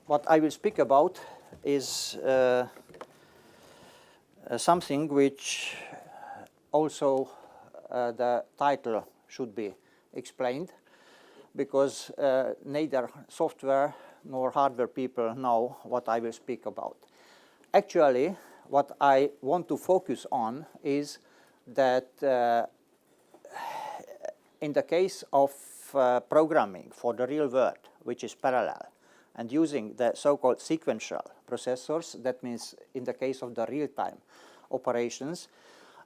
what I will speak about is something which also the title should be explained, because neither software nor hardware people know what I will speak about. Actually, what I want to focus on is that in the case of programming for the real world, which is parallel, and using the so-called sequential processors, that means in the case of the real-time operations,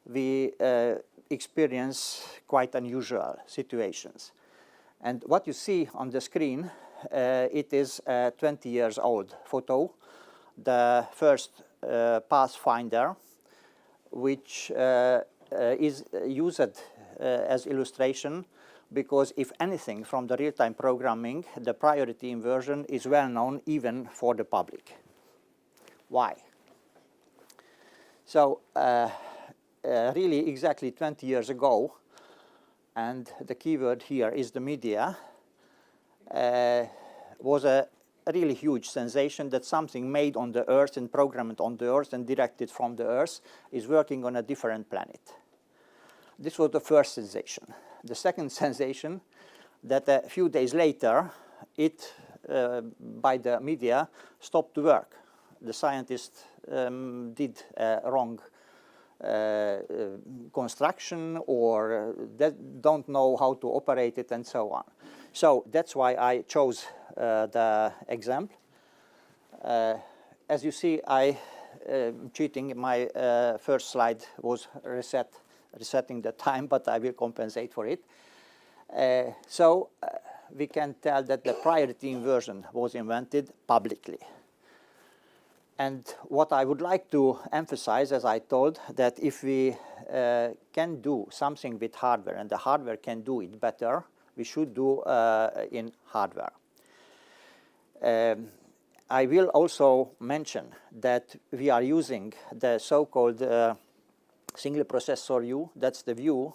we experience quite unusual situations. And what you see on the screen, it is a 20 years old photo, the first Pathfinder, which is used as illustration, because if anything from the real-time programming, the priority inversion is well known even for the public. Why? So really exactly 20 years ago, and the keyword here is the media, was a really huge sensation that something made on the Earth and programmed on the Earth and directed from the Earth is working on a different planet. This was the first sensation. The second sensation, that a few days later, it, by the media, stopped to work. The scientists did a wrong construction, or don't know how to operate it, and so on. So that's why I chose the example. As you see, I cheating. My first slide was resetting the time, but I will compensate for it. So we can tell that the priority inversion was invented publicly. And what I would like to emphasize, as I told, that if we can do something with hardware and the hardware can do it better, we should do in hardware. I will also mention that we are using the so-called single processor view. That's the view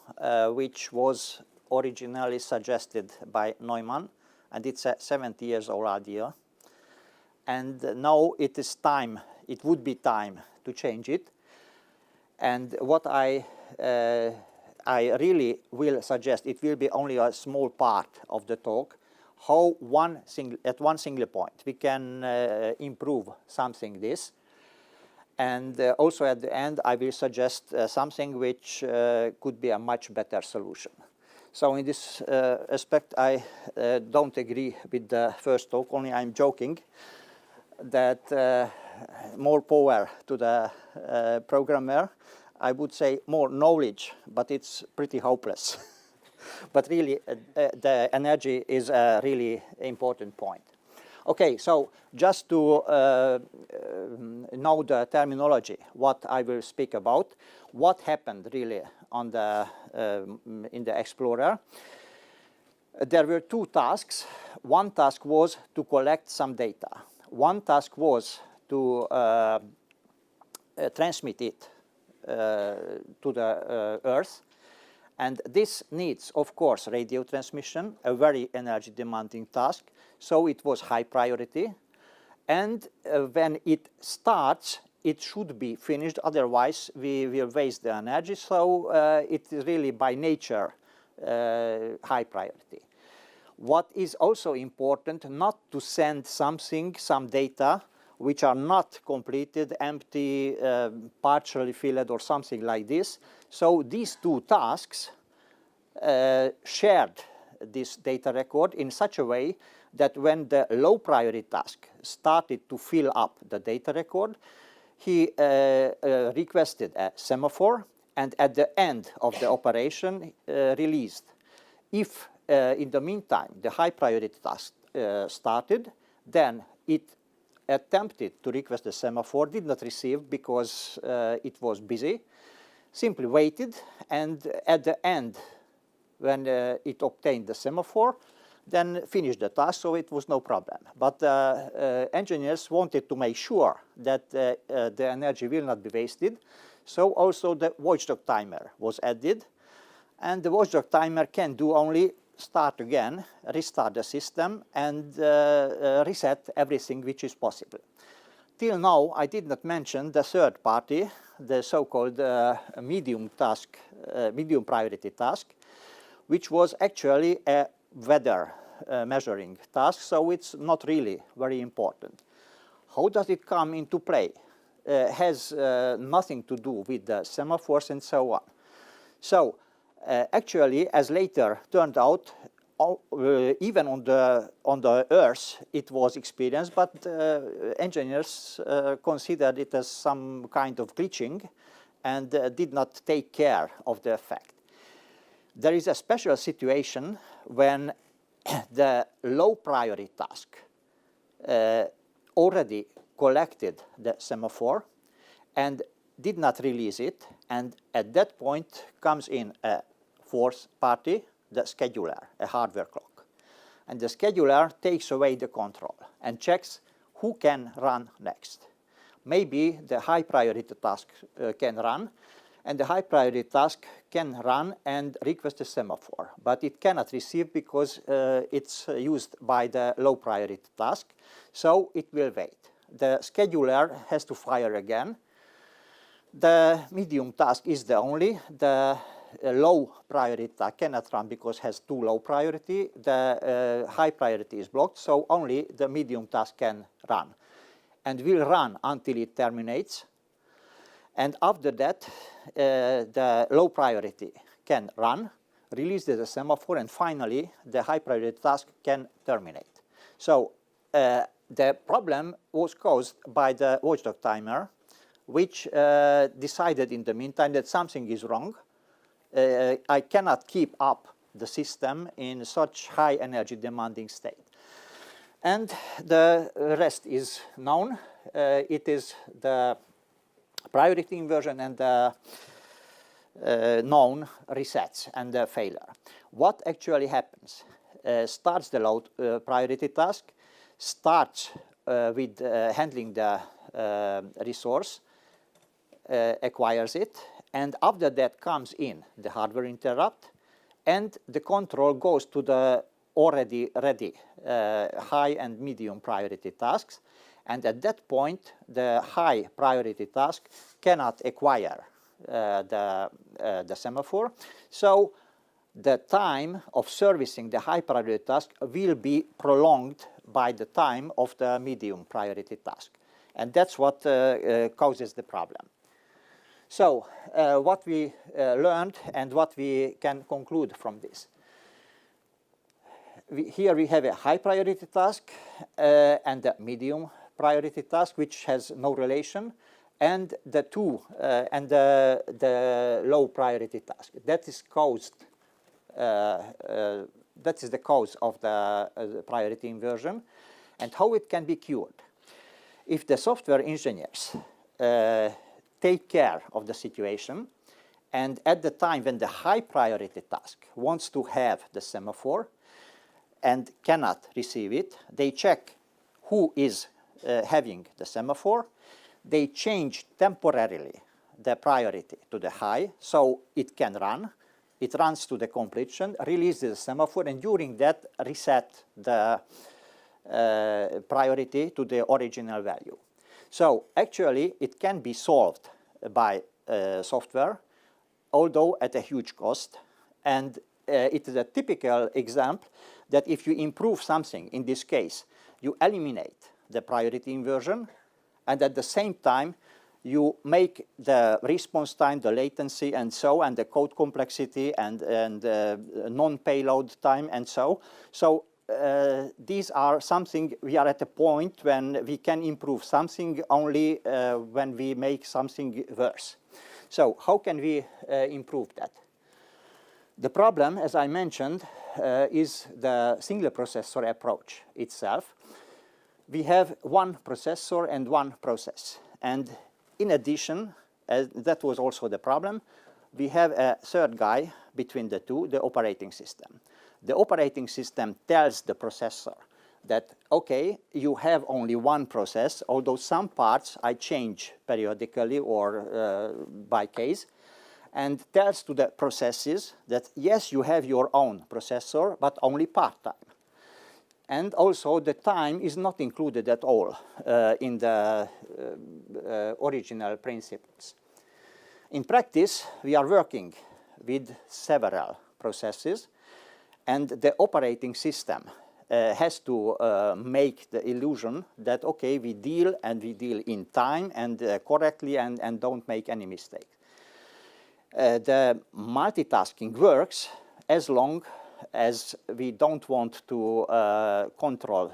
which was originally suggested by Neumann, and it's a 70 years old idea. And now it is time, it would be time to change it. And what I really will suggest, it will be only a small part of the talk, how at one single point we can improve something this. And also at the end, I will suggest something which could be a much better solution. So in this aspect, I don't agree with the first talk, only I'm joking that more power to the programmer. I would say more knowledge, but it's pretty hopeless. But really, the energy is a really important point. Okay, so just to know the terminology, what I will speak about, what happened really on the, in the Explorer. There were two tasks. One task was to collect some data. One task was to transmit it to the Earth. And this needs, of course, radio transmission, a very energy demanding task. So it was high priority. And when it starts, it should be finished. Otherwise, we will waste the energy. So it is really by nature high priority. What is also important, not to send something, some data, which are not completed, empty, partially filled, or something like this. So these two tasks shared this data record in such a way that when the low priority task started to fill up the data record, he requested a semaphore, and at the end of the operation released. If in the meantime the high priority task started, then it attempted to request the semaphore, did not receive because it was busy, simply waited, and at the end, when it obtained the semaphore, then finished the task, so it was no problem. But engineers wanted to make sure that the energy will not be wasted, so also the watchdog timer was added, and the watchdog timer can do only start again, restart the system, and reset everything which is possible. Till now, I did not mention the third party, the so-called medium priority task, which was actually a weather measuring task, so it's not really very important. How does it come into play? Has nothing to do with the semaphores and so on. So actually, as later turned out, even on the Earth it was experienced, but engineers considered it as some kind of glitching and did not take care of the effect. There is a special situation when the low priority task already collected the semaphore and did not release it, and at that point comes in a fourth party, the scheduler, a hardware clock. And the scheduler takes away the control and checks who can run next. Maybe the high priority task can run, and the high priority task can run and request a semaphore, but it cannot receive because it's used by the low priority task, so it will wait. The scheduler has to fire again. The medium task is the only. The low priority task cannot run because it has too low priority. The high priority is blocked, so only the medium task can run. And will run until it terminates. And after that, the low priority can run, release the semaphore, and finally the high priority task can terminate. So the problem was caused by the watchdog timer, which decided in the meantime that something is wrong. I cannot keep up the system in such high energy demanding state. And the rest is known. It is the priority inversion and the known resets and the failure. What actually happens? Starts the low priority task, starts with handling the resource, acquires it, and after that comes in the hardware interrupt, and the control goes to the already ready high and medium priority tasks, and at that point the high priority task cannot acquire the semaphore, so the time of servicing the high priority task will be prolonged by the time of the medium priority task, and that's what causes the problem. So what we learned and what we can conclude from this. Here we have a high priority task and a medium priority task which has no relation, and the low priority task. That is caused. That is the cause of the priority inversion, and how it can be cured. If the software engineers take care of the situation, and at the time when the high priority task wants to have the semaphore and cannot receive it, they check who is having the semaphore. They change temporarily the priority to the high, so it can run. It runs to the completion, releases the semaphore, and during that reset the priority to the original value. So actually it can be solved by software, although at a huge cost, and it is a typical example that if you improve something, in this case, you eliminate the priority inversion, and at the same time you make the response time, the latency, and so, and the code complexity, and non-payload time, and so. So these are something, we are at a point when we can improve something only when we make something worse. So how can we improve that? The problem, as I mentioned, is the single processor approach itself. We have one processor and one process, and in addition, that was also the problem, we have a third guy between the two, the operating system. The operating system tells the processor that, okay, you have only one process, although some parts I change periodically or by case, and tells to the processes that yes, you have your own processor, but only part-time. And also the time is not included at all in the original principles. In practice, we are working with several processes, and the operating system has to make the illusion that, okay, we deal in time and correctly and don't make any mistake. The multitasking works as long as we don't want to control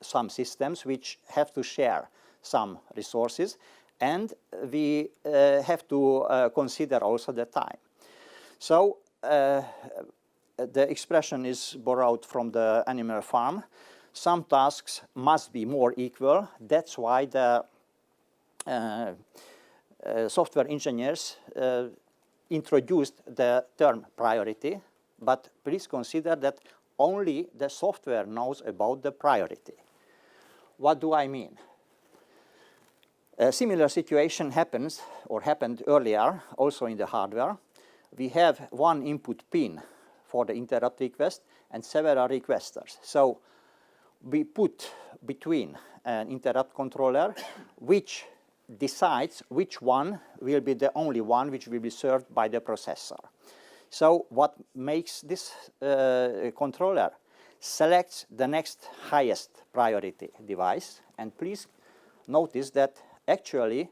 some systems which have to share some resources, and we have to consider also the time. So the expression is borrowed from the animal farm. Some tasks must be more equal. That's why the software engineers introduced the term priority, but please consider that only the software knows about the priority. What do I mean? A similar situation happens, or happened earlier, also in the hardware. We have one input pin for the interrupt request and several requesters. So we put between an interrupt controller which decides which one will be the only one which will be served by the processor. So what makes this controller? Selects the next highest priority device, and please notice that actually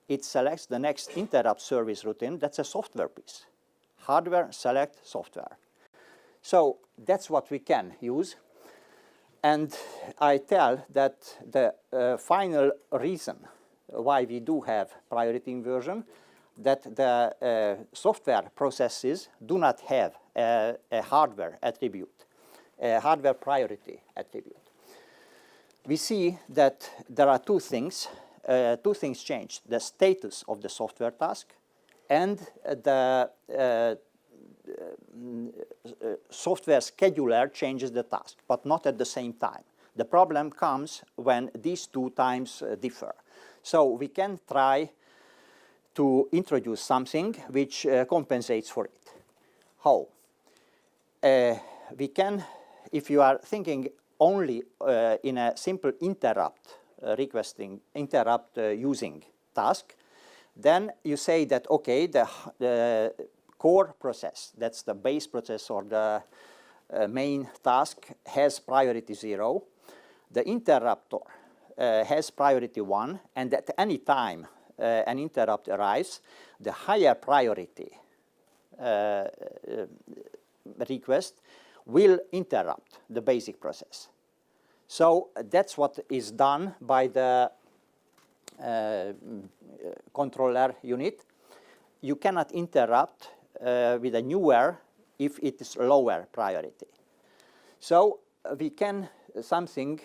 it selects the next interrupt service routine. That's a software piece. Hardware select software. So that's what we can use. And I tell that the final reason why we do have priority inversion, that the software processes do not have a hardware attribute, a hardware priority attribute. We see that there are two things changed: the status of the software task and the software scheduler changes the task, but not at the same time. The problem comes when these two times differ. So we can try to introduce something which compensates for it. How? We can, if you are thinking only in a simple interrupt using task, then you say that, okay, the core process, that's the base process or the main task, has priority 0. The interrupter has priority 1, and at any time an interrupt arrives, the higher priority request will interrupt the basic process. So that's what is done by the controller unit. You cannot interrupt with a newer if it is lower priority. So we can something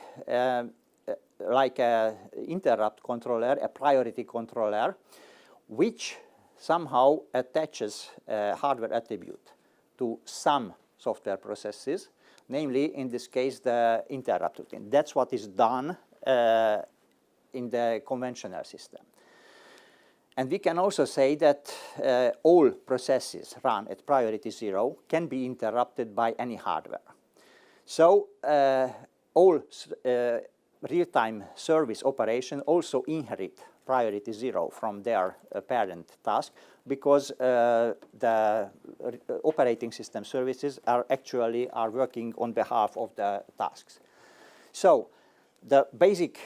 like a interrupt controller, a priority controller, which somehow attaches a hardware attribute to some software processes, namely in this case the interrupt routine. That's what is done in the conventional system. And we can also say that all processes run at priority 0 can be interrupted by any hardware. So all real-time service operations also inherit priority 0 from their parent task, because the operating system services are working on behalf of the tasks. So the basic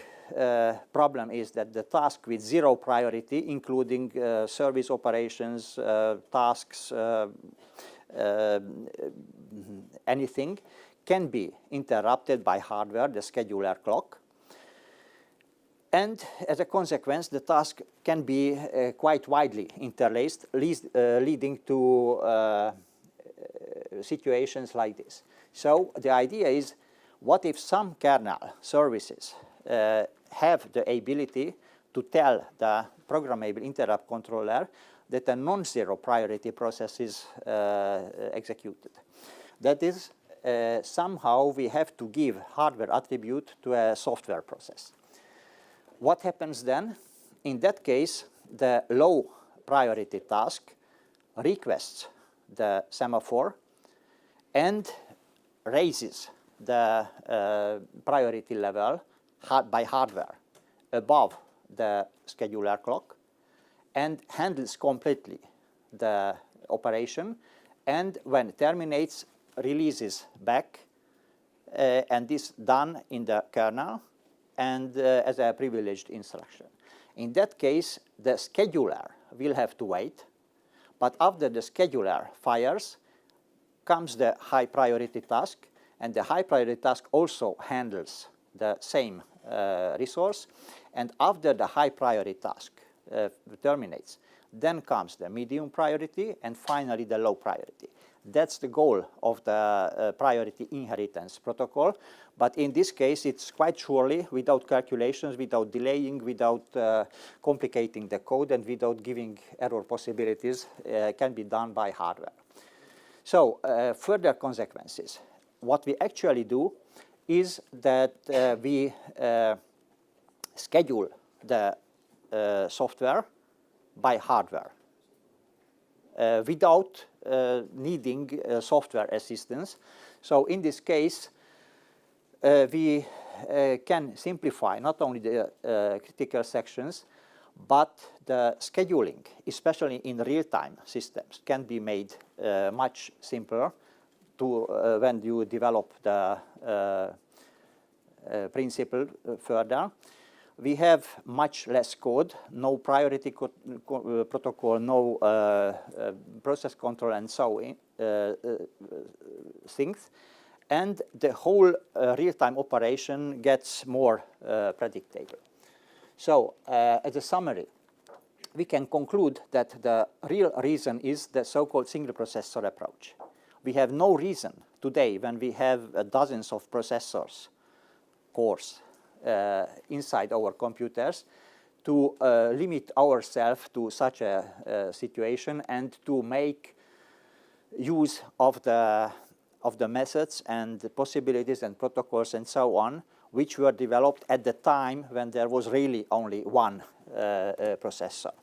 problem is that the task with 0 priority, including service operations, tasks, anything, can be interrupted by hardware, the scheduler clock. And as a consequence, the task can be quite widely interlaced, leading to situations like this. So the idea is, what if some kernel services have the ability to tell the programmable interrupt controller that a non-zero priority process is executed? That is, somehow we have to give hardware attribute to a software process. What happens then? In that case, the low priority task requests the semaphore and raises the priority level by hardware above the scheduler clock and handles completely the operation, and when it terminates, releases back, and this done in the kernel and as a privileged instruction. In that case, the scheduler will have to wait, but after the scheduler fires, comes the high priority task, and the high priority task also handles the same resource, and after the high priority task terminates, then comes the medium priority and finally the low priority. That's the goal of the priority inheritance protocol, but in this case it's quite surely, without calculations, without delaying, without complicating the code, and without giving error possibilities, can be done by hardware. So further consequences. What we actually do is that we schedule the software by hardware without needing software assistance. So in this case, we can simplify not only the critical sections, but the scheduling, especially in real-time systems, can be made much simpler to when you develop the principle further. We have much less code, no priority protocol, no process control, and so things. And the whole real-time operation gets more predictable. So, as a summary, we can conclude that the real reason is the so-called single processor approach. We have no reason today, when we have dozens of processors, cores, inside our computers, to limit ourselves to such a situation and to make use of the methods and the possibilities and protocols and so on, which were developed at the time when there was really only one processor.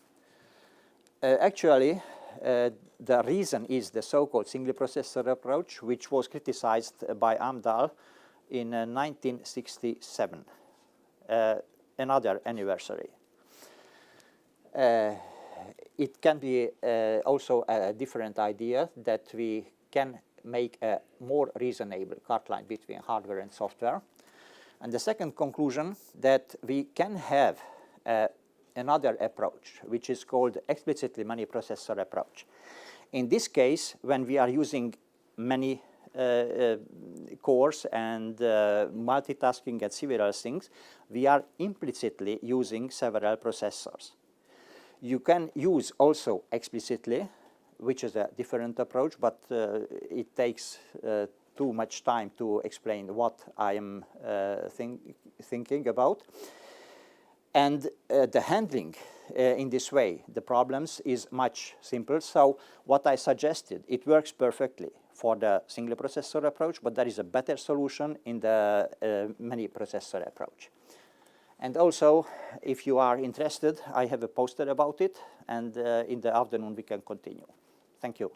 Actually, the reason is the so-called single processor approach, which was criticized by Amdahl in 1967. Another anniversary. It can be also a different idea that we can make a more reasonable cut line between hardware and software. And the second conclusion, that we can have another approach, which is called explicitly many processor approach. In this case, when we are using many cores and multitasking and several things, we are implicitly using several processors. You can use also explicitly, which is a different approach, but it takes too much time to explain what I am thinking about. And the handling in this way, the problems, is much simpler. So what I suggested, it works perfectly for the single processor approach, but there is a better solution in the many processor approach. And also, if you are interested, I have a poster about it, and in the afternoon we can continue. Thank you.